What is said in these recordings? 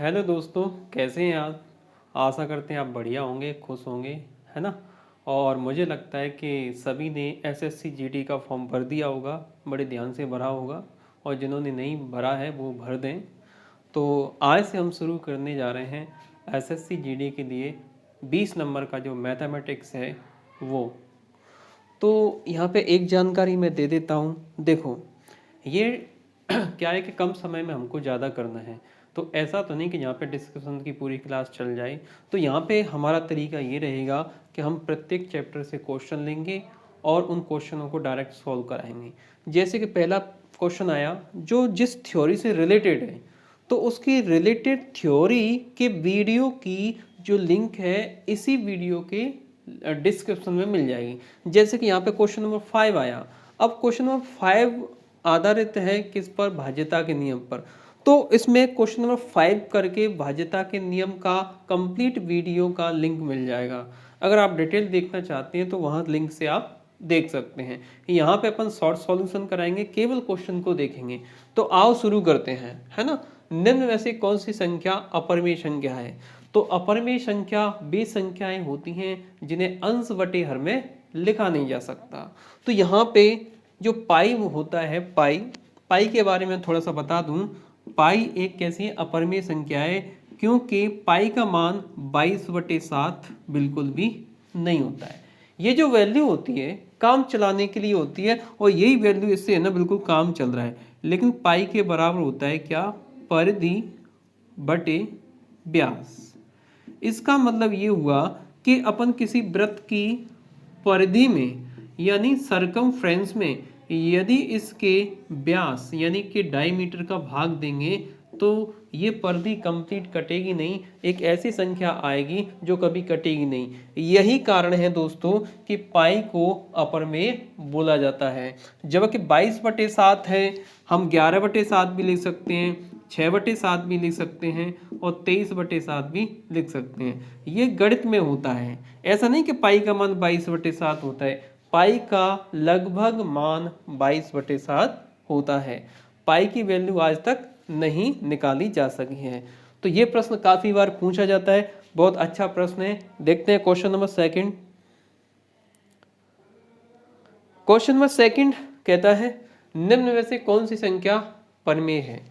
Hello दोस्तों, कैसे हैं आप। आशा करते हैं आप बढ़िया होंगे, खुश होंगे, है ना। और मुझे लगता है कि सभी ने एसएससी जीडी का फॉर्म भर दिया होगा, बड़े ध्यान से भरा होगा। और जिन्होंने नहीं भरा है वो भर दें। तो आज से हम शुरू करने जा रहे हैं एसएससी जीडी के लिए 20 नंबर का जो मैथमेटिक्स है वो। तो यहाँ पे एक जानकारी मैं दे देता हूँ। देखो, ये क्या है कि कम समय में हमको ज़्यादा करना है। तो ऐसा तो नहीं कि यहाँ पे डिस्कशन की पूरी क्लास चल जाए। तो यहाँ पे हमारा तरीका ये रहेगा कि हम प्रत्येक चैप्टर से क्वेश्चन लेंगे और उन क्वेश्चनों को डायरेक्ट सॉल्व कराएंगे। जैसे कि पहला क्वेश्चन आया जो जिस थ्योरी से रिलेटेड है, तो उसकी रिलेटेड थ्योरी के वीडियो की जो लिंक है इसी वीडियो के डिस्क्रिप्शन में मिल जाएगी। जैसे कि यहाँ पे क्वेश्चन नंबर 5 आया। अब क्वेश्चन नंबर 5 आधारित है किस पर? भाज्यता के नियम पर। तो इसमें क्वेश्चन नंबर 5 करके भाज्यता के नियम का कंप्लीट वीडियो का लिंक मिल जाएगा। अगर आप डिटेल देखना चाहते हैं तो वहाँ लिंक से आप देख सकते हैं। यहाँ पे अपन शॉर्ट सॉल्यूशन कराएंगे, केवल क्वेश्चन को देखेंगे। तो आओ शुरू करते हैं, है ना। निम्न में से कौन सी संख्या अपरिमेय संख्या है? तो अपरिमेय संख्या वे संख्याएं होती हैं जिन्हें अंश बटे हर में लिखा नहीं जा सकता। तो यहाँ पे जो पाई होता है, पाई के बारे में थोड़ा सा बता दूं। पाई एक कैसी अपरिमेय संख्या है क्योंकि पाई का मान 22/7 बिल्कुल भी नहीं होता है। ये जो वैल्यू होती है काम चलाने के लिए होती है और यही वैल्यू इससे है ना बिल्कुल काम चल रहा है। लेकिन पाई के बराबर होता है क्या? परिधि बटे व्यास। इसका मतलब ये हुआ कि अपन किसी वृत्त की परिधि में यानी सरकमफ्रेंस में यदि इसके व्यास यानी कि डायमीटर का भाग देंगे तो ये परिधि कंप्लीट कटेगी नहीं, एक ऐसी संख्या आएगी जो कभी कटेगी नहीं। यही कारण है दोस्तों कि पाई को अपरिमेय बोला जाता है। जबकि 22/7 है, हम 11/7 भी लिख सकते हैं, 6/7 भी लिख सकते हैं और 23/7 भी लिख सकते हैं। ये गणित में होता है। ऐसा नहीं कि पाई का मान 22/7 होता है। पाई का लगभग मान 22/7 होता है। पाई की वैल्यू आज तक नहीं निकाली जा सकी है। तो ये प्रश्न काफी बार पूछा जाता है, बहुत अच्छा प्रश्न है। देखते हैं question number second. Question number second कहता है निम्न में से कौन सी संख्या परिमेय है?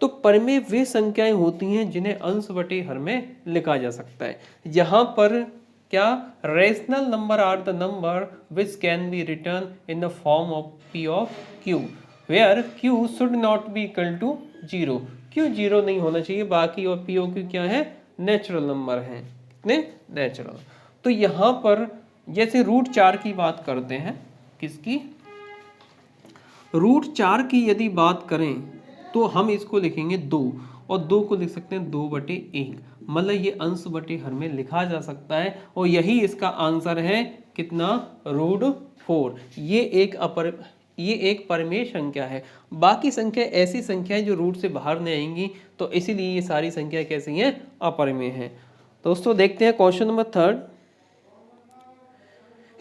तो परिमेय वे संख्याएं होती हैं जिन्हें अंश बटे हर में लिखा जा सकता है। यहाँ पर क्या? Rational number are the number which can be written in the form of P of Q where Q should not be equal to 0। Q 0 नहीं होना चाहिए। बाकी और पी ऑफ क्यू क्या है? नेचुरल नंबर है। कितने? नेचुरल। तो यहाँ पर जैसे √4 की बात करते हैं, किसकी? √4 की यदि बात करें तो हम इसको लिखेंगे 2 और 2 को लिख सकते हैं 2/1। मतलब ये अंश बटे हर में लिखा जा सकता है और यही इसका आंसर है। कितना? √4। ये एक परिमेय संख्या है। बाकी संख्या ऐसी संख्या है जो रूट से बाहर नहीं आएंगी, तो इसीलिए ये सारी संख्या कैसी हैं? अपरिमेय हैं। दोस्तों देखते हैं क्वेश्चन नंबर थर्ड।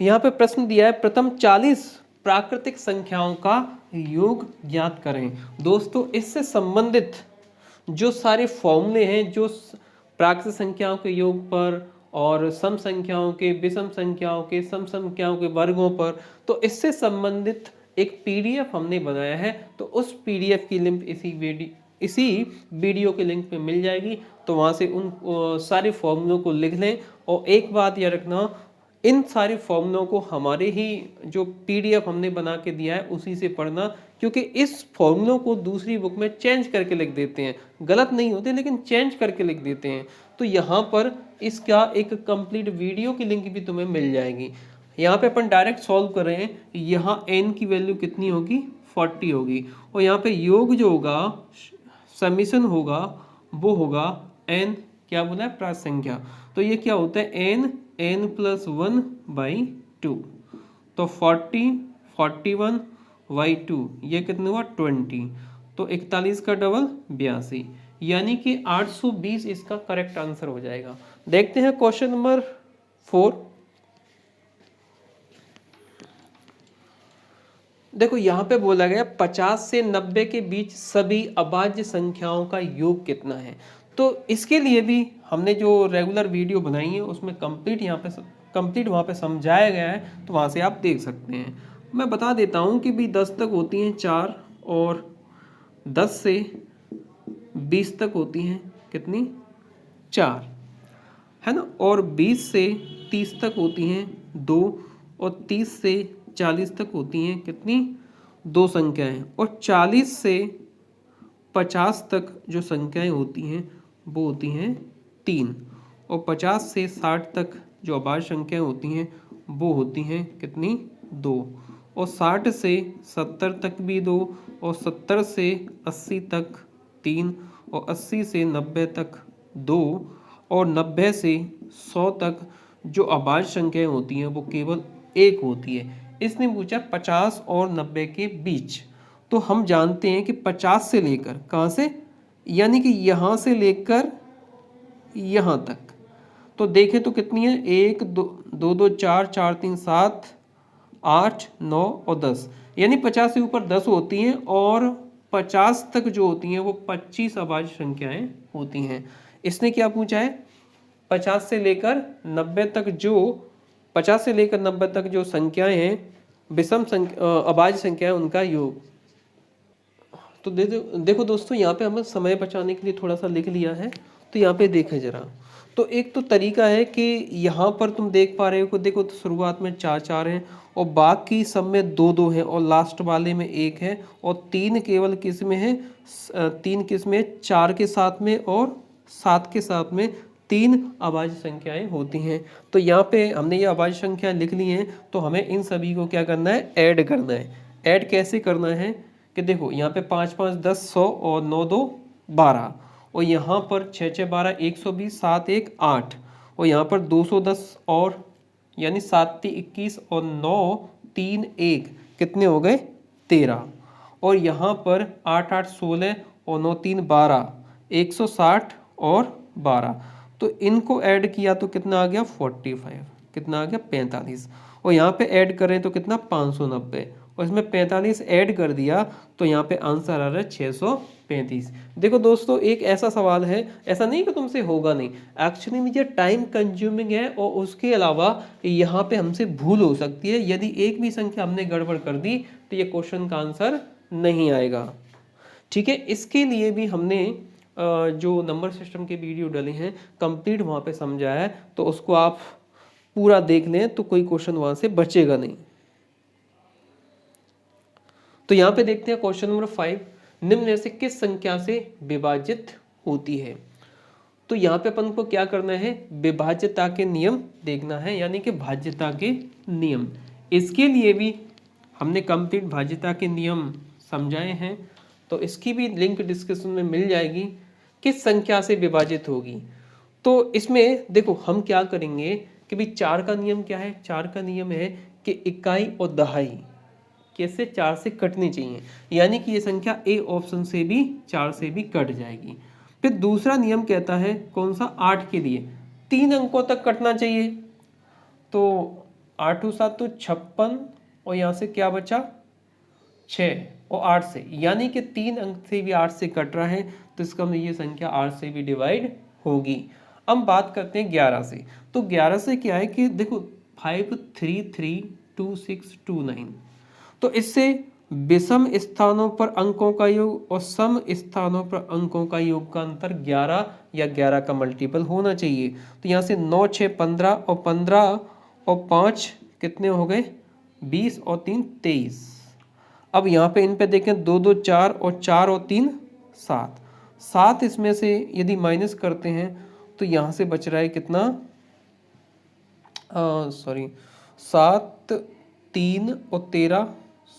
यहाँ पे प्रश्न दिया है प्रथम 40 प्राकृतिक संख्याओं का योग ज्ञात करें। दोस्तों इससे संबंधित जो सारे फॉर्मूले हैं जो प्राकृतिक संख्याओं के योग पर और सम संख्याओं के, विषम संख्याओं के, सम संख्याओं के वर्गों पर, तो इससे संबंधित एक पीडीएफ हमने बनाया है। तो उस पीडीएफ की लिंक इसी वीडियो के लिंक पे मिल जाएगी। तो वहाँ से उन सारे फॉर्मूलों को लिख लें। और एक बात याद रखना, इन सारे फॉर्मूलों को हमारे ही जो पीडीएफ हमने बना के दिया है उसी से पढ़ना, क्योंकि इस फॉर्मूलों को दूसरी बुक में चेंज करके लिख देते हैं। गलत नहीं होते लेकिन चेंज करके लिख देते हैं। तो यहाँ पर इसका एक कंप्लीट वीडियो की लिंक भी तुम्हें मिल जाएगी। यहाँ पे अपन डायरेक्ट सॉल्व कर रहे हैं। यहाँ n की वैल्यू कितनी होगी? 40 होगी। और यहाँ पे योग जो होगा, समीशन होगा, वो होगा n, क्या बोला है? प्रात संख्या। तो ये क्या होता है? n+1/2। तो 40, 41/2 ये कितना हुआ? 20। तो 41 का डबल 82, यानी कि 820 इसका करेक्ट आंसर हो जाएगा। देखते हैं क्वेश्चन नंबर 4। देखो यहाँ पे बोला गया 50 से 90 के बीच सभी अभाज्य संख्याओं का योग कितना है। तो इसके लिए भी हमने जो रेगुलर वीडियो बनाई है उसमें कंप्लीट वहाँ पे समझाया गया है, तो वहाँ से आप देख सकते हैं। मैं बता देता हूँ कि भी 10 तक होती हैं 4, और 10 से 20 तक होती हैं कितनी, 4, है ना। और 20 से 30 तक होती हैं 2, और 30 से 40 तक होती हैं कितनी, 2 संख्याएं। और 40 से 50 तक जो संख्याएं होती हैं वो होती हैं 3, और 50 से 60 तक जो अभाज्य संख्याएं होती हैं वो होती हैं कितनी, 2, और 60 से 70 तक भी 2, और 70 से 80 तक 3, और 80 से 90 तक 2, और 90 से 100 तक जो अभाज्य संख्याएं होती हैं वो केवल 1 होती है। इसने पूछा 50 और 90 के बीच। तो हम जानते हैं कि 50 से लेकर कहाँ से, यानी कि यहाँ से लेकर यहाँ तक, तो देखें तो कितनी है, 1 2 2 2 4 4 3 7 8 9 और 10, यानी 50 से ऊपर 10 होती हैं, और 50 तक जो होती हैं वो 25 अभाज्य संख्याएं होती हैं। इसने क्या पूछा है, 50 से लेकर 90 तक जो 50 से लेकर 90 तक जो संख्याएं हैं विषम अभाज्य संख्याएं, उनका योग। तो देखो दोस्तों, यहाँ पे हमें समय बचाने के लिए थोड़ा सा लिख लिया है, तो यहाँ पे देखें जरा। तो एक तो तरीका है कि यहाँ पर तुम देख पा रहे हो, देखो तो शुरुआत में 4 4 हैं, और बाकी सब में 2 2 हैं, और लास्ट वाले में 1 है, और 3 केवल किस में है, 3 किस में, 4 के साथ में और 7 के साथ में 3 अभाज्य संख्याएं होती हैं। तो यहाँ पे हमने ये अभाज्य संख्याएं लिख ली हैं, तो हमें इन सभी को क्या करना है, ऐड करना है। ऐड कैसे करना है कि देखो यहाँ पे 5 5 10 100, और 9 2 12, और यहाँ पर 6 6 12 120, 7 1 8, और यहाँ पर 210, और यानी 7 3 21, और 9 3 1 कितने हो गए, 13, और यहाँ पर 8 8 16, और 9 3 12, 160 और 12। तो इनको ऐड किया तो कितना आ गया, 45, कितना आ गया, 45, और यहाँ पे ऐड करें तो कितना, 590, और इसमें 45 ऐड कर दिया, तो यहाँ पे आंसर आ रहा है 635। देखो दोस्तों, एक ऐसा सवाल है, ऐसा नहीं कि तुमसे होगा नहीं, एक्चुअली में ये टाइम कंज्यूमिंग है, और उसके अलावा यहाँ पे हमसे भूल हो सकती है। यदि एक भी संख्या हमने गड़बड़ कर दी तो ये क्वेश्चन का आंसर नहीं आएगा। ठीक है, इसके लिए भी हमने जो नंबर सिस्टम के वीडियो डले हैं कंप्लीट वहाँ पे समझाया है, तो उसको आप पूरा देख लें तो कोई क्वेश्चन वहाँ से बचेगा नहीं। तो यहाँ पे देखते हैं क्वेश्चन नंबर 5, निम्न में से किस संख्या से विभाजित होती है। तो यहाँ पे अपन को क्या करना है, विभाज्यता के नियम देखना है, यानी कि भाज्यता के नियम। इसके लिए भी हमने कंप्लीट भाज्यता के नियम समझाए हैं, तो इसकी भी लिंक डिस्क्रिप्शन में मिल जाएगी, किस संख्या से विभाजित होगी। तो इसमें देखो हम क्या करेंगे कि भाई 4 का नियम क्या है, 4 का नियम है कि इकाई और दहाई कैसे 4 से कटनी चाहिए, यानी कि ये संख्या ए ऑप्शन से भी 4 से भी कट जाएगी। फिर दूसरा नियम कहता है कौन सा, 8 के लिए 3 अंकों तक कटना चाहिए। तो 8 7 तो 56, और यहाँ से क्या बचा 6, और 8 से, यानी कि 3 अंक से भी 8 से कट रहा है, तो इसका मतलब ये संख्या 8 से भी डिवाइड होगी। अब बात करते हैं 11 से। तो 11 से क्या है कि देखो 5 3 3 2 6 2 9, तो इससे विषम स्थानों पर अंकों का योग और सम स्थानों पर अंकों का योग का अंतर 11 या 11 का मल्टीपल होना चाहिए। तो यहाँ से 9 6 15, और 15 और 5 कितने हो गए, 20, और 3 23। अब यहाँ पे इन पे देखें 2 2 4, और 4 और 3 7, 7 इसमें से यदि माइनस करते हैं तो यहाँ से बच रहा है कितना, सॉरी 7 3 और 13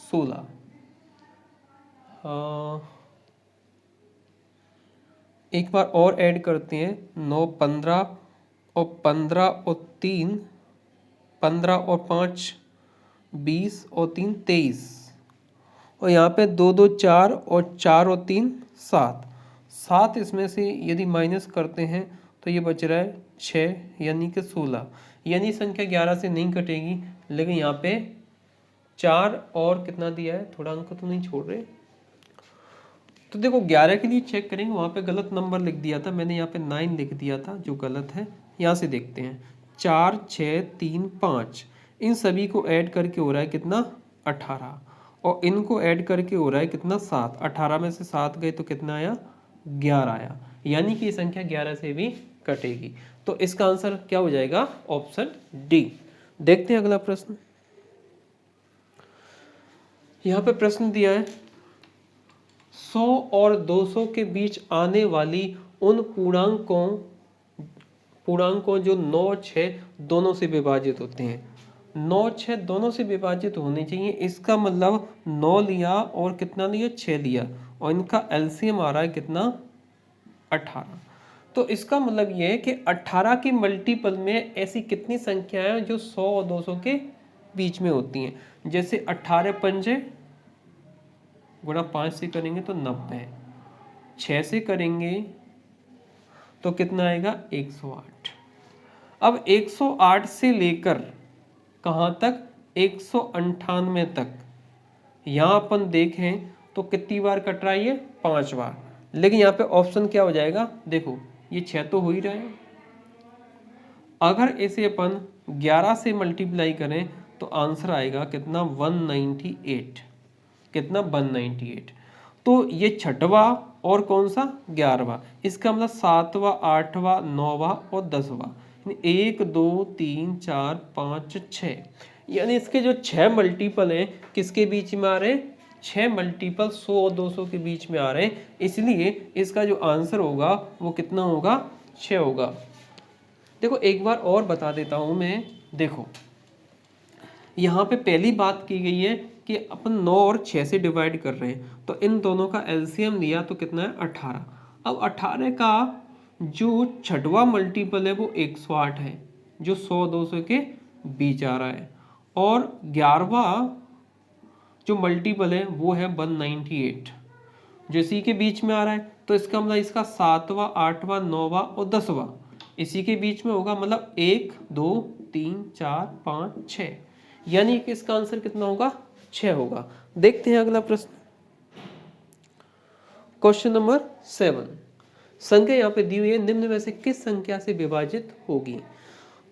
16, एक बार और ऐड करते हैं, 9 15, और 15 और 3 15, और 5 20, और 3 23, और यहाँ पे 2 2 4, और 4 और 3 7, 7 इसमें से यदि माइनस करते हैं तो ये बच रहा है 6, यानी कि 16, यानी संख्या 11 से नहीं कटेगी, लेकिन यहाँ पे 4 और कितना दिया है, थोड़ा अंक तो नहीं छोड़ रहे। तो देखो 11 के लिए चेक करेंगे, वहाँ पे गलत नंबर लिख दिया था मैंने, यहाँ पे 9 लिख दिया था जो गलत है। यहाँ से देखते हैं 4 6 3 5, इन सभी को ऐड करके हो रहा है कितना 18, और इनको ऐड करके हो रहा है कितना 7। 18 में से 7 गए तो कितना आया 11 आया, यानी कि ये संख्या 11 से भी कटेगी। तो इसका आंसर क्या हो जाएगा, ऑप्शन डी। देखते हैं अगला प्रश्न। यहाँ पे प्रश्न दिया है 100 और 200 के बीच आने वाली उन पूर्णांकों जो 9 6 दोनों से विभाजित होते हैं। 9 6 दोनों से विभाजित होने चाहिए, इसका मतलब 9 लिया और कितना लिया 6 लिया, और इनका एलसीएम आ रहा है कितना 18। तो इसका मतलब ये है कि 18 के मल्टीपल में ऐसी कितनी संख्याएं हैं जो 100 और 200 के बीच में होती हैं। जैसे 18 पंजे गुणा 5 से करेंगे तो 90, 6 से करेंगे तो कितना आएगा 108। अब 108 से लेकर कहाँ तक 198 तक, यहाँ अपन देखें तो कितनी बार कट रहा है ये 5 बार। लेकिन यहाँ पे ऑप्शन क्या हो जाएगा, देखो ये 6 तो हो ही रहा है, अगर इसे अपन 11 से मल्टीप्लाई करें तो आंसर आएगा कितना 198, कितना 198। तो ये छठवा और कौन सा 11वां, इसका मतलब 7वां 8वां 9वां और 10वां, 1 2 3 4 5 6, यानी इसके जो 6 मल्टीपल हैं किसके बीच में आ रहे हैं, 6 मल्टीपल 100 और 200 के बीच में आ रहे हैं, इसलिए इसका जो आंसर होगा वो कितना होगा 6 होगा। देखो एक बार और बता देता हूं मैं, देखो यहाँ पे पहली बात की गई है कि अपन 9 और 6 से डिवाइड कर रहे हैं, तो इन दोनों का एलसीएम लिया तो कितना है 18। अब 18 का जो छठवां मल्टीपल है वो 108 है, जो 100 200 के बीच आ रहा है, और 11वां जो मल्टीपल है वो है 198 जो इसी के बीच में आ रहा है। तो इसका मतलब इसका 7वां 8वां 9वां और 10वां इसी के बीच में होगा, मतलब 1 2 3 4 5 6, यानी कि इसका आंसर कितना होगा 6 होगा। देखते हैं अगला प्रश्न, क्वेश्चन नंबर 7। संख्या यहाँ पे दी हुई है, निम्न में से किस संख्या से विभाजित होगी।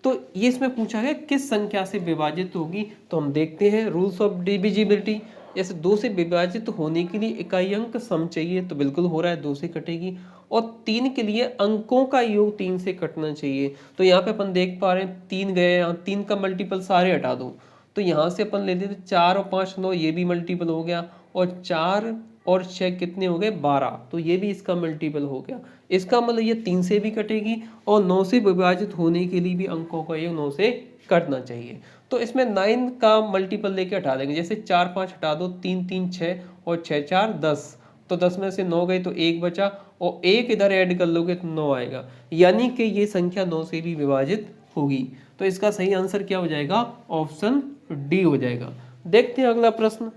तो ये इसमें पूछा है किस संख्या से विभाजित होगी, तो हम देखते हैं रूल्स ऑफ डिविजिबिलिटी। जैसे 2 से विभाजित होने के लिए इकाई अंक सम चाहिए, तो बिल्कुल हो रहा है 2 से कटेगी, और 3 के लिए अंकों का योग 3 से कटना चाहिए। तो यहाँ पे अपन देख पा रहे हैं 3 गए, यहाँ 3 का मल्टीपल सारे हटा दो, तो यहाँ से अपन ले लेते 4 और 5 9, ये भी मल्टीपल हो गया, और 4 और 6 कितने हो गए 12, तो ये भी इसका मल्टीपल हो गया। इसका मतलब ये 3 से भी कटेगी, और 9 से विभाजित होने के लिए भी अंकों का योग 9 से कटना चाहिए। तो इसमें 9 का मल्टीपल लेके हटा देंगे, जैसे 4 5 हटा दो, 3 3 6 और 6 4 10, तो 10 में से 9 गए तो 1 बचा, और 1 इधर ऐड कर लोगे तो 9 आएगा, यानी कि ये संख्या 9 से भी विभाजित होगी। तो इसका सही आंसर क्या हो जाएगा, ऑप्शन डी हो जाएगा। देखते हैं अगला प्रश्न।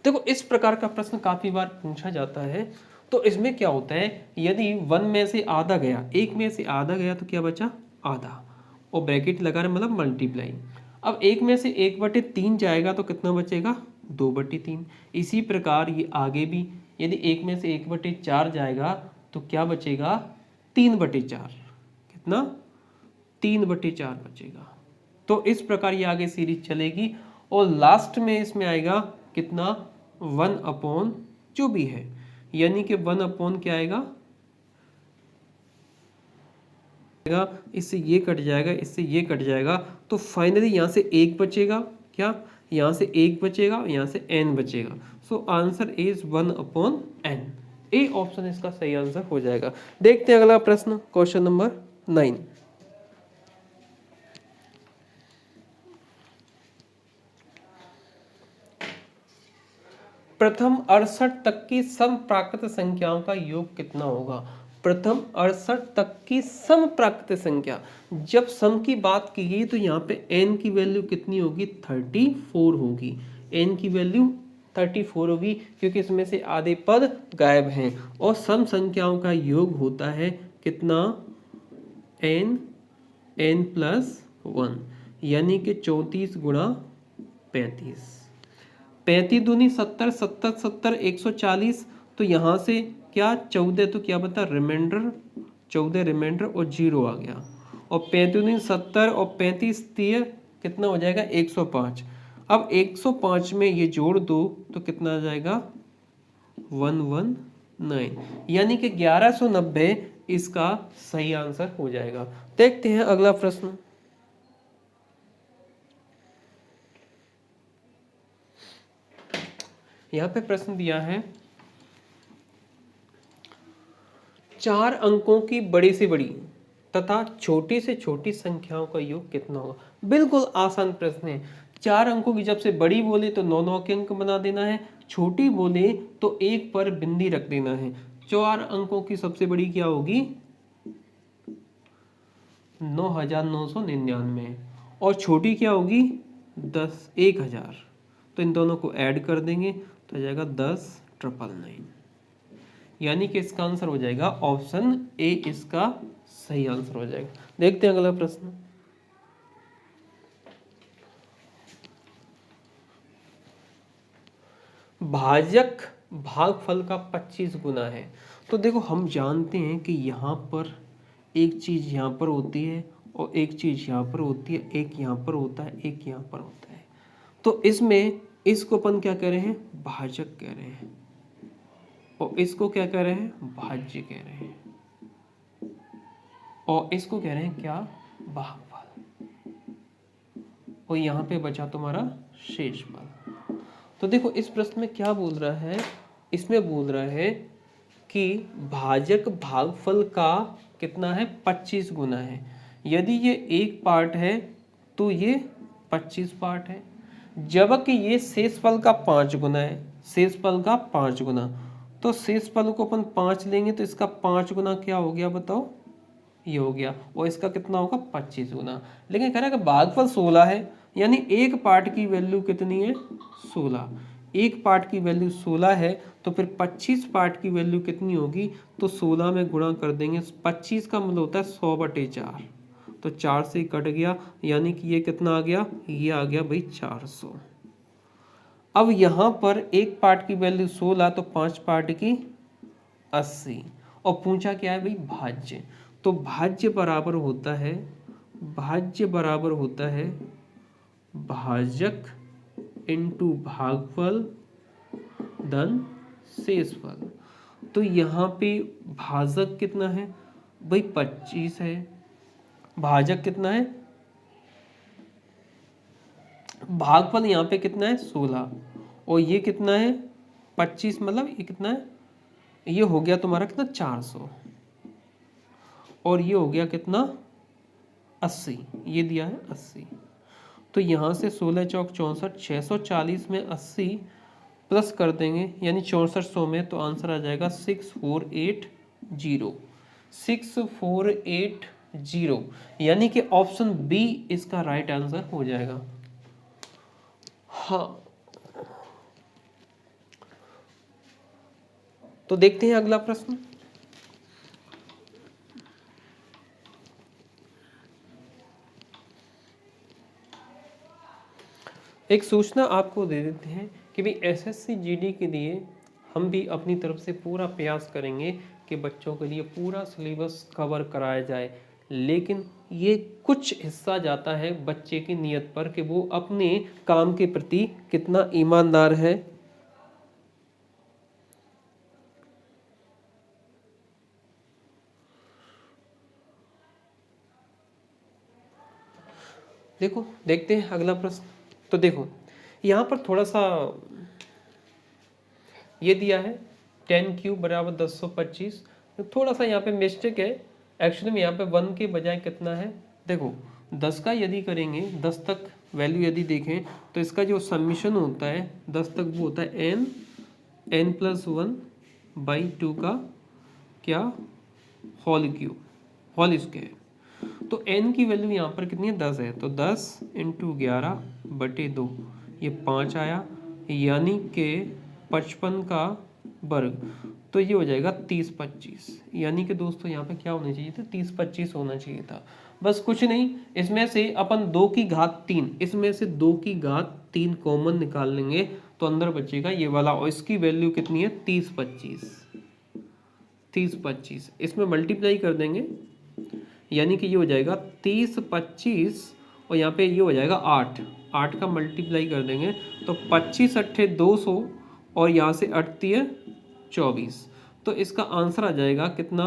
देखो इस प्रकार का प्रश्न काफी बार पूछा जाता है। तो इसमें क्या होता है, यदि 1 में से आधा गया, 1 में से आधा गया तो क्या बचा आधा, और ब्रैकेट लगा रहे मतलब मल्टीप्लाई। अब 1 में से 1/3 जाएगा तो कितना बचेगा 2/3। इसी प्रकार ये आगे भी, यदि 1 में से 1/4 जाएगा तो क्या बचेगा 3/4, कितना 3/4 बचेगा। तो इस प्रकार ये आगे सीरीज चलेगी, और लास्ट में इसमें आएगा कितना 1/, जो भी है, यानी कि 1/ क्या आएगा, इससे ये कट जाएगा, इससे ये कट जाएगा, तो फाइनली यहाँ से 1 बचेगा, क्या यहाँ से 1 बचेगा, यहाँ से n बचेगा। So answer is 1/n। A option इसका सही आंसर हो जाएगा। देखते हैं अगला प्रश्न, क्वेश्चन नंबर 9। प्रथम 68 तक की सम प्राकृत संख्याओं का योग कितना होगा। प्रथम 68 तक की सम प्राकृत संख्या, जब सम की बात की गई तो यहाँ पे n की वैल्यू कितनी होगी 34 होगी। n की वैल्यू 34 होगी, क्योंकि इसमें से आधे पद गायब हैं, और सम संख्याओं का योग होता है कितना n+1, यानी कि 34 गुणा 35। 35 दूनी 70, 70 70 140। तो यहाँ से क्या 14, तो क्या बता रिमाइंडर 14 रिमाइंडर और 0 आ गया। और 35 दूनी 70 और 35 30 कितना हो जाएगा 105। अब 105 में ये जोड़ दो तो कितना आ जाएगा 119, यानी कि 1190 इसका सही आंसर हो जाएगा। देखते हैं अगला प्रश्न। यहाँ पे प्रश्न दिया है 4 अंकों की बड़ी से बड़ी तथा छोटी से छोटी संख्याओं का योग कितना होगा। बिल्कुल आसान प्रश्न है। 4 अंकों की जब से बड़ी बोले तो 9 के अंक बना देना है, छोटी बोले तो एक पर बिंदी रख देना है। 4 अंकों की सबसे बड़ी क्या होगी 9999 और छोटी क्या होगी 10,000। तो इन दोनों को ऐड कर देंगे तो आ जाएगा 10,999, यानी कि इसका आंसर हो जाएगा ऑप्शन ए, इसका सही आंसर हो जाएगा। देखते हैं अगला प्रश्न। भाजक भागफल का 25 गुना है। तो देखो हम जानते हैं कि यहाँ पर एक चीज यहाँ पर होती है और एक चीज यहाँ पर होती है, एक यहाँ पर होता है, एक यहाँ पर होता है। तो इसमें इसको अपन क्या कह रहे हैं भाजक कह रहे हैं और इसको क्या कह रहे हैं भाज्य कह रहे हैं और इसको कह रहे हैं क्या भागफल। और यहाँ पे बचा तुम्हारा शेषफल। तो देखो इस प्रश्न में क्या बोल रहा है, इसमें बोल रहा है कि भाजक भागफल का कितना है 25 गुना है। यदि ये एक पार्ट है तो ये 25 पार्ट है, जबकि ये शेषफल का 5 गुना है, शेषफल का 5 गुना। तो शेषफल को अपन 5 लेंगे तो इसका 5 गुना क्या हो गया बताओ, ये हो गया। और इसका कितना होगा 25 गुना। लेकिन कह रहा है कि भागफल 16 है, यानी एक पार्ट की वैल्यू कितनी है 16। एक पार्ट की वैल्यू 16 है तो फिर 25 पार्ट की वैल्यू कितनी होगी, तो 16 में गुणा कर देंगे। 25 का मतलब होता है 100/4, तो 4 से कट गया, यानी कि ये कितना आ गया, ये आ गया भाई 400। अब यहाँ पर एक पार्ट की वैल्यू 16 तो 5 पार्ट की 80 और पूछा क्या है भाई भाज्य। तो भाज्य बराबर होता है, भाज्य बराबर होता है भाजक इंटू भागफल धन शेषफल। तो यहाँ पे भाजक कितना है भाई 25 है, भाजक कितना है, भागफल यहाँ पे कितना है 16 और ये कितना है 25, मतलब ये कितना है, ये हो गया तुम्हारा कितना 400 और ये हो गया कितना 80, ये दिया है 80। तो यहाँ से 16 चौक 64, 640 में 80 प्लस कर देंगे यानी 6400 में, तो आंसर आ जाएगा 6480, 6480, यानी कि ऑप्शन बी इसका राइट आंसर हो जाएगा। हाँ, तो देखते हैं अगला प्रश्न। एक सूचना आपको दे देते हैं कि भाई एसएससी जीडी के लिए हम भी अपनी तरफ से पूरा प्रयास करेंगे कि बच्चों के लिए पूरा सिलेबस कवर कराया जाए, लेकिन ये कुछ हिस्सा जाता है बच्चे की नीयत पर कि वो अपने काम के प्रति कितना ईमानदार है। देखो देखते हैं अगला प्रश्न। तो देखो यहाँ पर थोड़ा सा ये दिया है 10³ बराबर 1025, थोड़ा सा यहाँ पे मिस्टेक है। एक्चुअली में यहाँ पे 1 के बजाय कितना है, देखो 10 का यदि करेंगे 10 तक वैल्यू यदि देखें तो इसका जो समीशन होता है 10 तक वो होता है n+1/2 का क्या होल क्यूब होल स्क्वायर। तो n की वैल्यू यहाँ पर कितनी है 10 है, तो 10 × 11/2 ये 5 आया, यानी कि 55 का वर्ग। तो ये हो जाएगा 30-25, यानी कि दोस्तों यहाँ पे क्या होना चाहिए था, 30-25 होना चाहिए था। बस कुछ नहीं, इसमें से अपन 2 की घात 3, इसमें से 2 की घात 3 कॉमन निकाल लेंगे तो अंदर बचेगा ये वाला, और इसकी वैल्यू कितनी है, 30-25 इसमें मल्टीप्लाई कर देंगे, यानी कि ये हो जाएगा 30-25 और यहाँ पे ये हो जाएगा 8 का मल्टीप्लाई कर देंगे तो 25×8 200 और यहाँ से 8×3 = 24। तो इसका आंसर आ जाएगा कितना,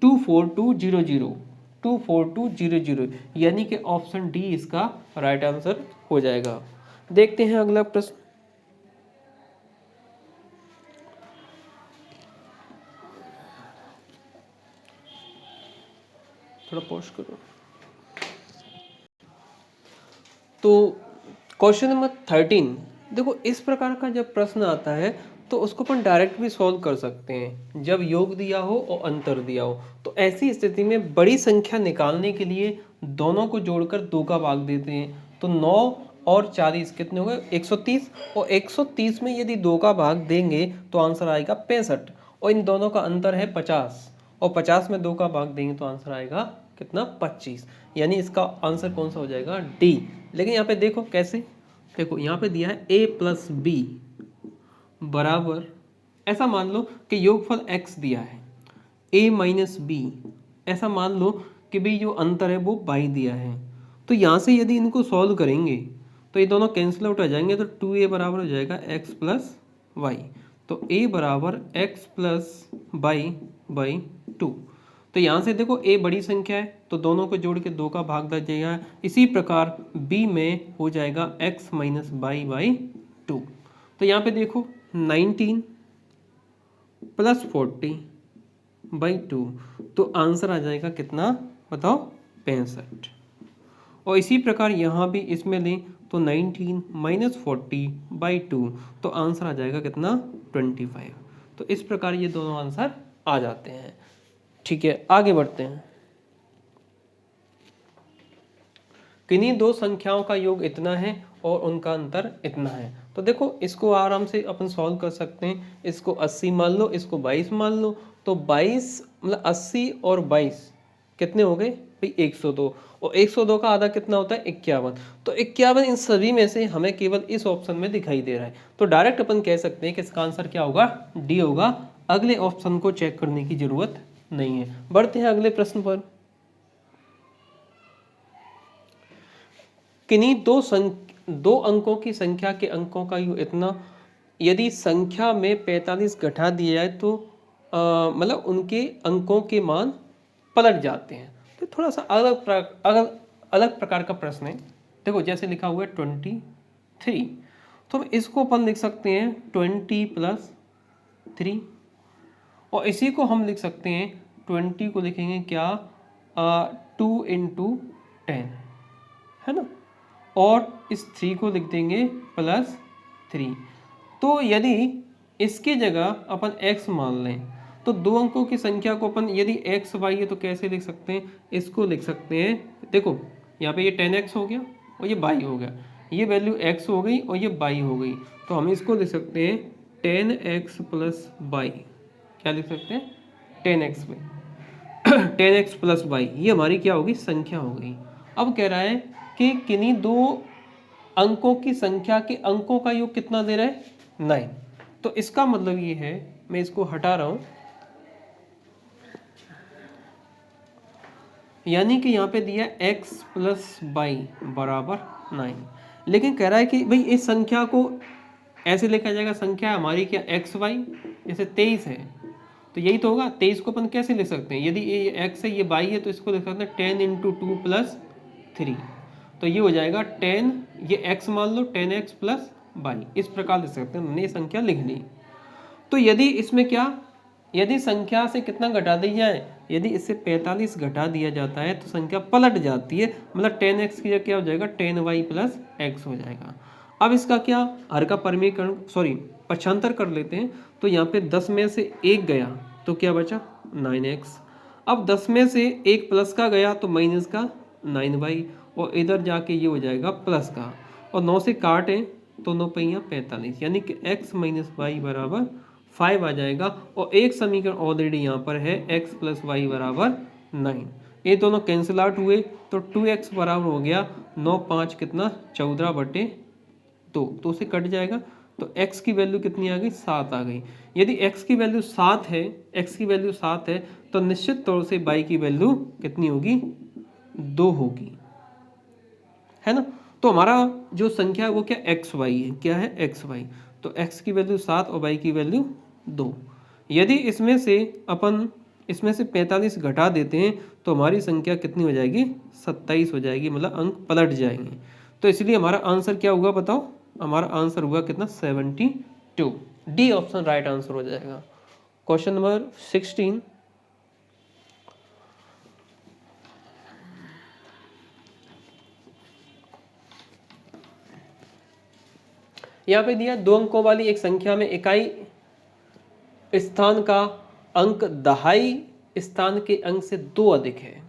24200, 24200, यानी कि ऑप्शन डी इसका राइट आंसर हो जाएगा। देखते हैं अगला प्रश्न। थोड़ा पॉज करो। तो क्वेश्चन नंबर 13, देखो इस प्रकार का जब प्रश्न आता है तो उसको अपन डायरेक्ट भी सॉल्व कर सकते हैं, जब योग दिया हो और अंतर दिया हो। तो ऐसी स्थिति में बड़ी संख्या निकालने के लिए दोनों को जोड़कर 2 का भाग देते हैं, तो 9 और 40 कितने हो गए, 130, और 130 में यदि 2 का भाग देंगे तो आंसर आएगा 65, और इन दोनों का अंतर है 50, और 50 में 2 का भाग देंगे तो आंसर आएगा कितना, 25, यानी इसका आंसर कौन सा हो जाएगा, डी। लेकिन यहाँ पे देखो कैसे, देखो यहाँ पे दिया है a+b बराबर, ऐसा मान लो कि योगफल x दिया है, a-b, ऐसा मान लो कि भाई जो अंतर है वो y दिया है। तो यहाँ से यदि इनको सॉल्व करेंगे तो ये दोनों कैंसिल आउट आ जाएंगे, तो 2a बराबर हो जाएगा x+y, तो a बराबर x+y/2। तो यहाँ से देखो a बड़ी संख्या है तो दोनों को जोड़ के 2 का भाग लग जाएगा। इसी प्रकार b में हो जाएगा x-y/2। तो यहाँ पे देखो 19 + 40/2, तो आंसर आ जाएगा कितना बताओ, 65। और इसी प्रकार यहाँ भी इसमें लें तो 19 - 40/2, तो आंसर आ जाएगा कितना, 25। तो इस प्रकार ये दोनों आंसर आ जाते हैं। ठीक है, आगे बढ़ते हैं। किन्हीं 2 संख्याओं का योग इतना है और उनका अंतर इतना है। तो देखो इसको आराम से अपन सॉल्व कर सकते हैं। इसको 80 मान लो, इसको 22 मान लो, तो 22 मतलब 80 और 22 कितने हो गए भाई, 102, और 102 का आधा कितना होता है, 51। तो 51 इन सभी में से हमें केवल इस ऑप्शन में दिखाई दे रहा है, तो डायरेक्ट अपन कह सकते हैं कि इसका आंसर क्या होगा, डी होगा। अगले ऑप्शन को चेक करने की जरूरत नहीं है। बढ़ते हैं अगले प्रश्न पर। किन्हीं 2 अंकों की संख्या के अंकों का योग इतना, यदि संख्या में 45 घटा दिया जाए तो मतलब उनके अंकों के मान पलट जाते हैं। तो थोड़ा सा अलग प्रकार का प्रश्न है। देखो जैसे लिखा हुआ है 23, तो इसको अपन लिख सकते हैं 20 + 3, और इसी को हम लिख सकते हैं 20 को लिखेंगे क्या, 2 × 10, है ना, और इस 3 को लिख देंगे +3। तो यदि इसकी जगह अपन x मान लें तो 2 अंकों की संख्या को अपन यदि x y है तो कैसे लिख सकते हैं, इसको लिख सकते हैं, देखो यहाँ पे ये 10x हो गया और ये y हो गया, ये वैल्यू x हो गई और ये y हो गई, तो हम इसको लिख सकते हैं 10x + y। क्या लिख सकते हैं, 10x में 10x + y, ये हमारी क्या होगी, संख्या हो गई। अब कह रहा है कि किन्हीं 2 अंकों की संख्या के अंकों का योग कितना दे रहा है, 9। तो इसका मतलब ये है, मैं इसको हटा रहा हूं, यानी कि यहाँ पे दिया x + y बराबर 9, लेकिन कह रहा है कि भाई इस संख्या को ऐसे लिखा जाएगा, संख्या हमारी क्या x y, जैसे 23 है तो यही तो होगा। 23 को अपन कैसे लिख सकते हैं, यदि ये x है ये y है तो इसको लिख सकते हैं 10 × 2 + 3, तो ये हो जाएगा 10, ये x मान लो 10x + y, इस प्रकार लिख सकते हैं। हमने ये संख्या लिख ली। तो यदि इसमें क्या, यदि संख्या से कितना घटा दी जाए, यदि इससे 45 घटा दिया जाता है तो संख्या पलट जाती है, मतलब 10x की जगह क्या हो जाएगा, 10y + x हो जाएगा। अब इसका क्या, हर का परिमीकरण पक्षांतर कर लेते हैं, तो यहाँ पे 10 में से 1 गया तो क्या बचा, 9x। अब 10 में से 1 प्लस का गया तो माइनस का 9y, और इधर जाके ये हो जाएगा प्लस का, और 9 से काटें तो 9 × 5 = 45, यानी कि x - y बराबर 5 आ जाएगा। और एक समीकरण ऑलरेडी यहाँ पर है x प्लस वाई बराबर 9। ये दोनों कैंसिल आउट हुए तो 2x बराबर हो गया 9 5 कितना 14/2, तो उसे कट जाएगा। तो x की वैल्यू कितनी आ गई 7 आ गई। यदि x की वैल्यू 7 है, x की वैल्यू 7 है तो निश्चित तौर से y की वैल्यू कितनी होगी 2 होगी, है ना। तो हमारा जो संख्या है वो क्या एक्स वाई है, क्या है एक्स वाई। तो x की वैल्यू 7 और y की वैल्यू 2। यदि इसमें से 45 घटा देते हैं तो हमारी संख्या कितनी हो जाएगी 27 हो जाएगी, मतलब अंक पलट जाएंगे। तो इसलिए हमारा आंसर क्या हुआ बताओ, हमारा आंसर हुआ कितना 72। डी ऑप्शन राइट आंसर हो जाएगा। Question number 16। यहाँ पे दिया 2 अंकों वाली एक संख्या में इकाई स्थान का अंक दहाई स्थान के अंक से 2 अधिक है।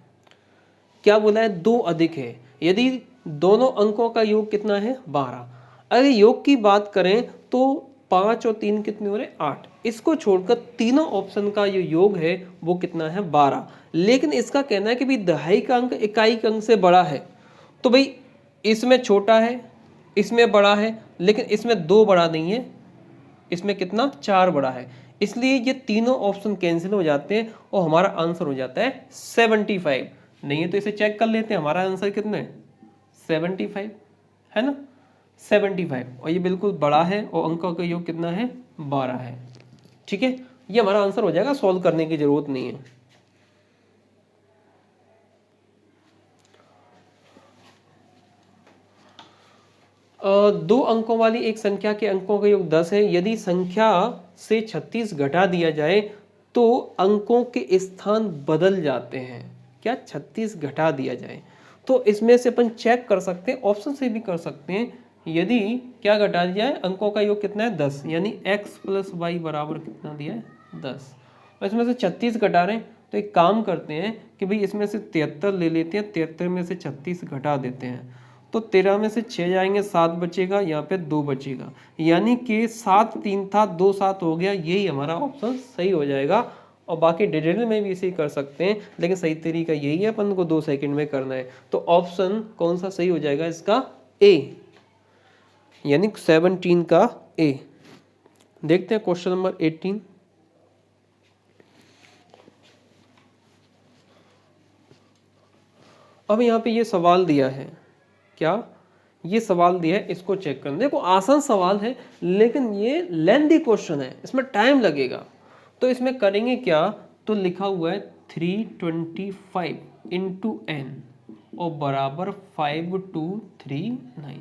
क्या बोला है 2 अधिक है यदि दोनों अंकों का योग कितना है 12। अगर योग की बात करें तो 5 और 3 कितने हो रहे 8। इसको छोड़कर तीनों ऑप्शन का जो योग है वो कितना है 12। लेकिन इसका कहना है कि भाई दहाई का अंक इकाई के अंक से बड़ा है। तो भाई इसमें छोटा है, इसमें बड़ा है, लेकिन इसमें 2 बड़ा नहीं है, इसमें कितना 4 बड़ा है। इसलिए ये तीनों ऑप्शन कैंसिल हो जाते हैं और हमारा आंसर हो जाता है 75। नहीं है तो इसे चेक कर लेते हैं, हमारा आंसर कितना है 75, है ना 75। और ये बिल्कुल बड़ा है और अंकों का योग कितना है 12 है। ठीक है, ये हमारा आंसर हो जाएगा, सॉल्व करने की जरूरत नहीं है। दो अंकों वाली एक संख्या के अंकों का योग 10 है। यदि संख्या से 36 घटा दिया जाए तो अंकों के स्थान बदल जाते हैं। क्या 36 घटा दिया जाए तो इसमें से अपन चेक कर सकते हैं, ऑप्शन से भी कर सकते हैं। यदि क्या घटा दिया है, अंकों का योग कितना है 10, यानी x प्लस वाई बराबर कितना दिया है 10। और इसमें से 36 घटा रहे हैं तो एक काम करते हैं कि भाई इसमें से 73 ले लेते हैं, 73 में से 36 घटा देते हैं तो 13 में से 6 जाएंगे, 7 बचेगा, यहाँ पे 2 बचेगा, यानी कि 7 3 था 2 7 हो गया। यही हमारा ऑप्शन सही हो जाएगा। और बाकी डिटेल में भी इसे कर सकते हैं, लेकिन सही तरीका यही है, अपन को 2 सेकंड में करना है। तो ऑप्शन कौन सा सही हो जाएगा इसका ए, यानी 17 का ए। देखते हैं क्वेश्चन नंबर 18। अब यहाँ पे ये सवाल दिया है, क्या ये सवाल दिया है, इसको चेक करना। देखो आसान सवाल है लेकिन ये लेंथी क्वेश्चन है, इसमें टाइम लगेगा। तो इसमें करेंगे क्या, तो लिखा हुआ है 325 इंटू एन और बराबर 5239।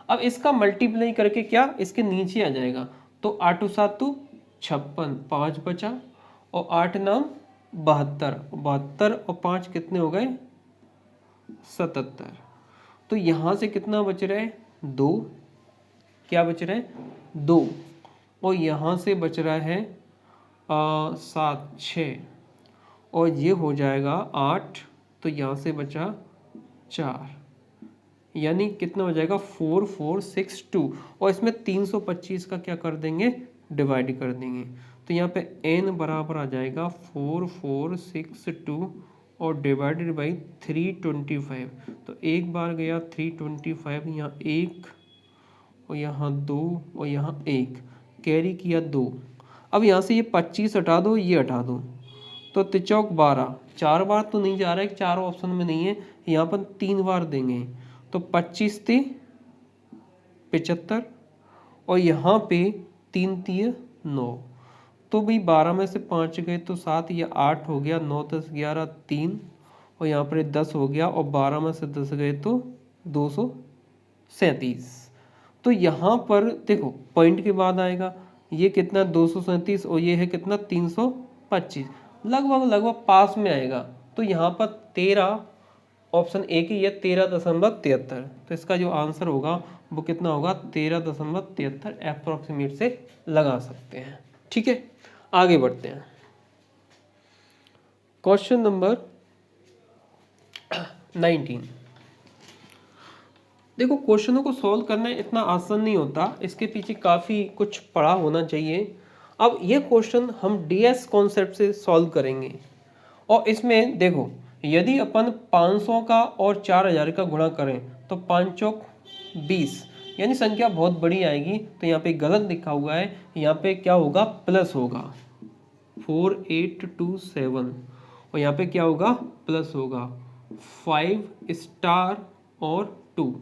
अब इसका मल्टीप्लाई करके क्या इसके नीचे आ जाएगा, तो 8 7 56, 5 बचा और 8 9 72, 72 और 5 कितने हो गए 77। तो यहाँ से कितना बच रहा है 2, क्या बच रहा है 2, और यहाँ से बच रहा है 7 6 और ये हो जाएगा 8, तो यहाँ से बचा 4, यानी कितना हो जाएगा 4462। और इसमें 325 का क्या कर देंगे डिवाइड कर देंगे। तो यहाँ पे n बराबर आ जाएगा 4462 और डिवाइडेड बाई 325। तो एक बार गया 325, यहाँ 1 और यहाँ 2 और यहाँ 1, कैरी किया 2। अब यहाँ से ये 25 हटा दो, ये हटा दो, तो 3 12, 4 बार तो नहीं जा रहा है, 4 ऑप्शन में नहीं है, यहाँ पर 3 बार देंगे। तो 25 × 3 = 75 और यहाँ पे 3 × 3 = 9। तो भाई 12 में से 5 गए तो 7, ये 8 हो गया, 9 10 11 3 और यहाँ पर 10 हो गया, और 12 में से 10 गए तो 237। तो यहाँ पर देखो पॉइंट के बाद आएगा, ये कितना 237 और ये है कितना 325, लगभग पास में आएगा। तो यहाँ पर 13, ऑप्शन ए की है 13.73। तो इसका जो आंसर होगा वो कितना होगा 13.73 अप्रोक्सीमेट से लगा सकते हैं। ठीक है, आगे बढ़ते हैं। Question number 19। देखो क्वेश्चनों को सॉल्व करना इतना आसान नहीं होता, इसके पीछे काफ़ी कुछ पढ़ा होना चाहिए। अब ये क्वेश्चन हम डीएस कॉन्सेप्ट से सॉल्व करेंगे। और इसमें देखो, यदि अपन 500 का और 4000 का गुणा करें तो 5 चौक 20, यानी संख्या बहुत बड़ी आएगी। तो यहाँ पे गलत लिखा हुआ है, यहाँ पे क्या होगा, प्लस होगा 4827, और यहाँ पे क्या होगा, प्लस होगा 5 स्टार और 2।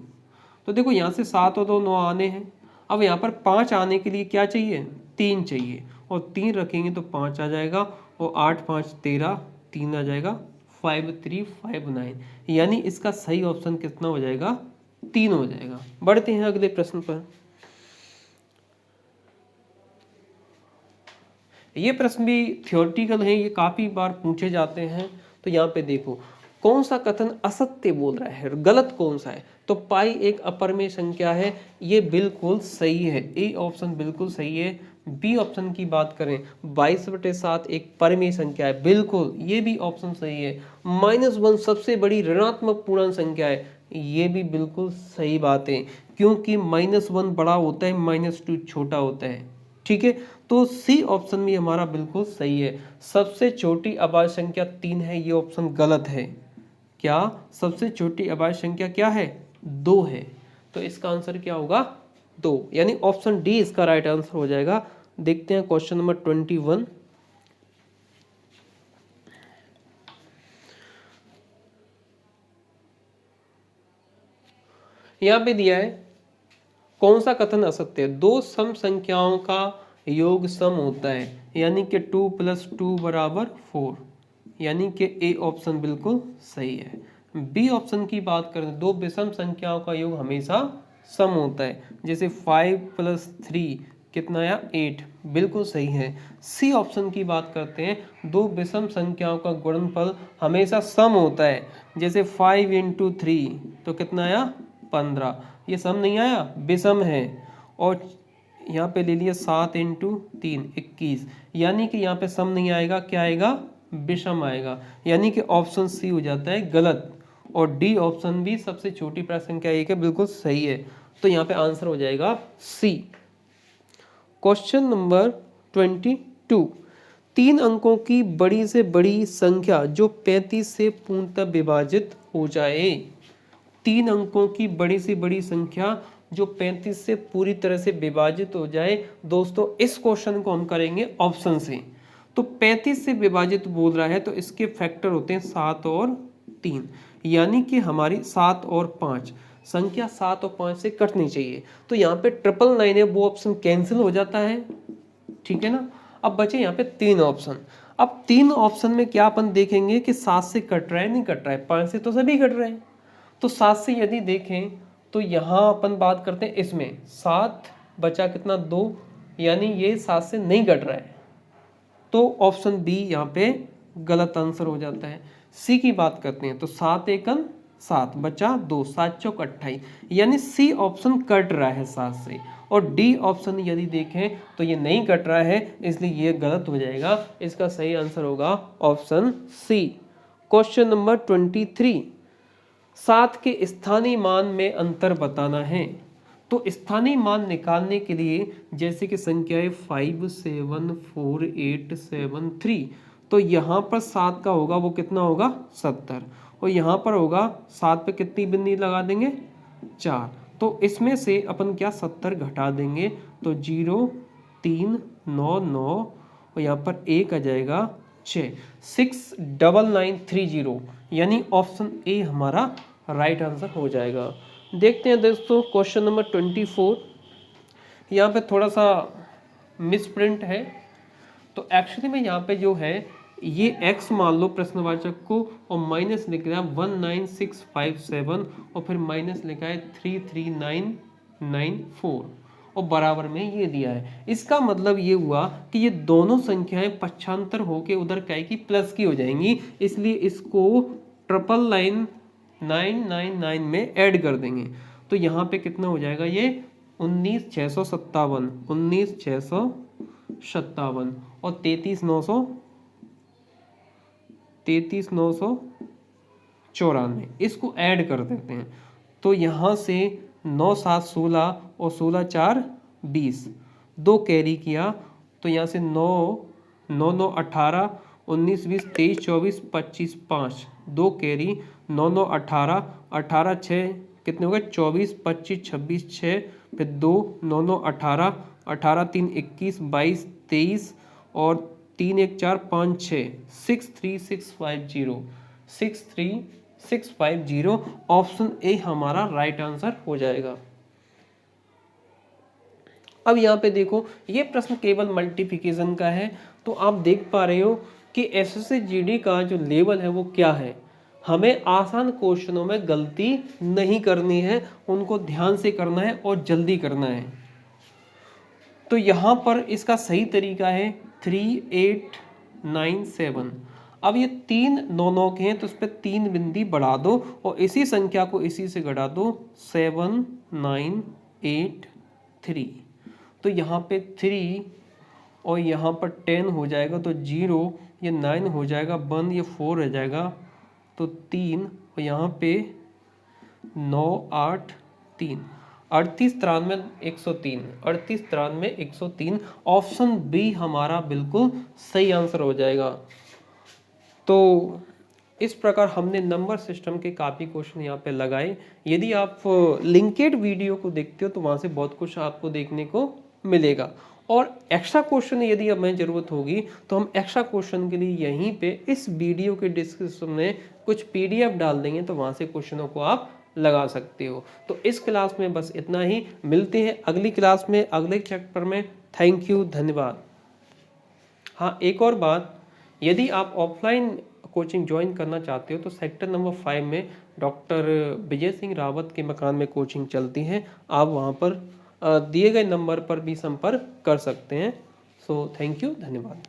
तो देखो यहाँ से 7 और 2 9 आने हैं। अब यहाँ पर 5 आने के लिए क्या चाहिए, 3 चाहिए, और 3 रखेंगे तो 5 आ जाएगा, और 8 5 13, 3 आ जाएगा, 5359, यानी इसका सही ऑप्शन कितना हो जाएगा, 3 हो जाएगा। बढ़ते हैं अगले प्रश्न पर। ये प्रश्न भी थ्योरेटिकल है, ये काफी बार पूछे जाते हैं। तो यहाँ पे देखो, कौन सा कथन असत्य बोल रहा है, गलत कौन सा है। तो पाई एक अपरिमेय संख्या है, ये बिल्कुल सही है, ए ऑप्शन बिल्कुल सही है। बी ऑप्शन की बात करें, 22/7 एक परिमेय संख्या है, बिल्कुल ये भी ऑप्शन सही है। -1 सबसे बड़ी ऋणात्मक पूर्णांक संख्या है, ये भी बिल्कुल सही बात है, क्योंकि -1 बड़ा होता है, -2 छोटा होता है। ठीक है, तो सी ऑप्शन भी हमारा बिल्कुल सही है। सबसे छोटी अभाज्य संख्या 3 है, ये ऑप्शन गलत है। क्या सबसे छोटी अभाज्य संख्या क्या है, 2 है। तो इसका आंसर क्या होगा, 2, यानी ऑप्शन डी इसका राइट आंसर हो जाएगा। देखते हैं क्वेश्चन नंबर 21। यहां पे दिया है, कौन सा कथन असत्य है, दो सम संख्याओं का योग सम होता है, यानी कि 2 + 2 = 4, यानी कि ए ऑप्शन बिल्कुल सही है। बी ऑप्शन की बात करें, दो विषम संख्याओं का योग हमेशा सम होता है, जैसे 5 + 3 कितना आया, 8, बिल्कुल सही है। सी ऑप्शन की बात करते हैं, दो विषम संख्याओं का गुणनफल हमेशा सम होता है, जैसे 5 × 3 तो कितना आया, 15, ये सम नहीं आया, विषम है। और यहाँ पे ले लिया 7 × 3 21, यानी कि यहाँ पे सम नहीं आएगा, क्या आएगा, विषम आएगा, यानी कि ऑप्शन सी हो जाता है गलत। और डी ऑप्शन भी सबसे छोटी प्राकृत संख्या एक है, बिल्कुल सही है। तो यहाँ पे आंसर हो जाएगा सी। क्वेश्चन नंबर 22, 3 अंकों की बड़ी से बड़ी संख्या जो 35 से पूर्णतः विभाजित हो जाए। 3 अंकों की बड़ी से बड़ी संख्या जो 35 से पूरी तरह से विभाजित हो जाए। दोस्तों इस क्वेश्चन को हम करेंगे ऑप्शन से। तो 35 से विभाजित बोल रहा है, तो इसके फैक्टर होते हैं 7 और 3, यानी कि हमारी 7 और 5, संख्या 7 और 5 से कटनी चाहिए। तो यहाँ पे 999 है, वो ऑप्शन कैंसिल हो जाता है, ठीक है ना। अब बचे यहाँ पे 3 ऑप्शन। अब 3 ऑप्शन में क्या अपन देखेंगे कि 7 से कट रहा है, नहीं कट रहा है, 5 से तो सभी कट रहे हैं। तो 7 से यदि देखें तो यहाँ अपन बात करते हैं, इसमें 7 बचा कितना, 2, यानी ये 7 से नहीं कट रहा है, तो ऑप्शन बी यहाँ पे गलत आंसर हो जाता है। सी की बात करते हैं, तो 7 एकम 7 बचा 2, 7 चौक 28, यानी सी ऑप्शन कट रहा है 7 से। और डी ऑप्शन यदि देखें तो ये नहीं कट रहा है, इसलिए ये गलत हो जाएगा। इसका सही आंसर होगा ऑप्शन सी। क्वेश्चन नंबर 23, 7 के स्थानीय मान में अंतर बताना है। तो स्थानीय मान निकालने के लिए, जैसे कि संख्याएं 5 7 4 8 7 3, तो यहाँ पर 7 का होगा वो कितना होगा, 70, और यहाँ पर होगा 7 पे कितनी बिंदी लगा देंगे, 4, तो इसमें से अपन क्या 70 घटा देंगे, तो 0 3 9 9, और यहाँ पर 1 आ जाएगा 6, 69930, यानी ऑप्शन ए हमारा राइट आंसर हो जाएगा। देखते हैं दोस्तों क्वेश्चन नंबर 24। यहाँ पे थोड़ा सा मिसप्रिंट है, तो एक्चुअली में यहाँ पे जो है ये x मान लो प्रश्नवाचक को, और माइनस लिख रहा है 19657, और फिर माइनस लिखा है 33994, और बराबर में ये दिया है। इसका मतलब ये हुआ कि ये दोनों संख्याएं पक्षांतर होके उधर क्या की प्लस की हो जाएंगी, इसलिए इसको 999 में ऐड कर देंगे। तो यहाँ पे कितना हो जाएगा, ये 19657, 19657, और 33994, इसको ऐड कर देते हैं। तो यहाँ से 9 7 16 और 16 4 20, 2 कैरी किया, तो यहाँ से 9 9 9 18 19 20 23 24 25 5 2 कैरी 9 9 18 18 6 कितने हो गए 24 25 26 6 फिर 2 9 9 18 18 3 21 22 23 और 3 1 4 5 6 63650 63650 ऑप्शन ए हमारा राइट आंसर हो जाएगा। अब यहाँ पे देखो ये प्रश्न केवल मल्टीप्लिकेशन का है, तो आप देख पा रहे हो कि एसएससी जीडी का जो लेवल है वो क्या है। हमें आसान क्वेश्चनों में गलती नहीं करनी है, उनको ध्यान से करना है और जल्दी करना है। तो यहाँ पर इसका सही तरीका है 3 8 9 7। अब ये 3 9 9 के हैं तो उस पर 3 बिंदी बढ़ा दो और इसी संख्या को इसी से घटा दो 7 9 8 3। तो यहाँ पे 3 और यहाँ पर 10 हो जाएगा तो 0, ये 9 हो जाएगा 1, ये 4 रह जाएगा तो 3 और यहाँ पे 9 8 3 38 93 103 38 93 103 ऑप्शन बी हमारा बिल्कुल सही आंसर हो जाएगा। तो इस प्रकार हमने नंबर सिस्टम के काफ़ी क्वेश्चन यहाँ पे लगाए। यदि आप लिंकेड वीडियो को देखते हो तो वहाँ से बहुत कुछ आपको देखने को मिलेगा। और एक्स्ट्रा क्वेश्चन यदि हमें ज़रूरत होगी तो हम एक्स्ट्रा क्वेश्चन के लिए यहीं पे इस वीडियो के डिस्क्रिप्शन में कुछ PDF डाल देंगे, तो वहाँ से क्वेश्चनों को आप लगा सकते हो। तो इस क्लास में बस इतना ही, मिलते हैं अगली क्लास में अगले चैप्टर में। थैंक यू, धन्यवाद। हाँ, एक और बात, यदि आप ऑफलाइन कोचिंग ज्वाइन करना चाहते हो तो सेक्टर नंबर 5 में डॉक्टर विजय सिंह रावत के मकान में कोचिंग चलती है। आप वहाँ पर दिए गए नंबर पर भी संपर्क कर सकते हैं। सो थैंक यू, धन्यवाद।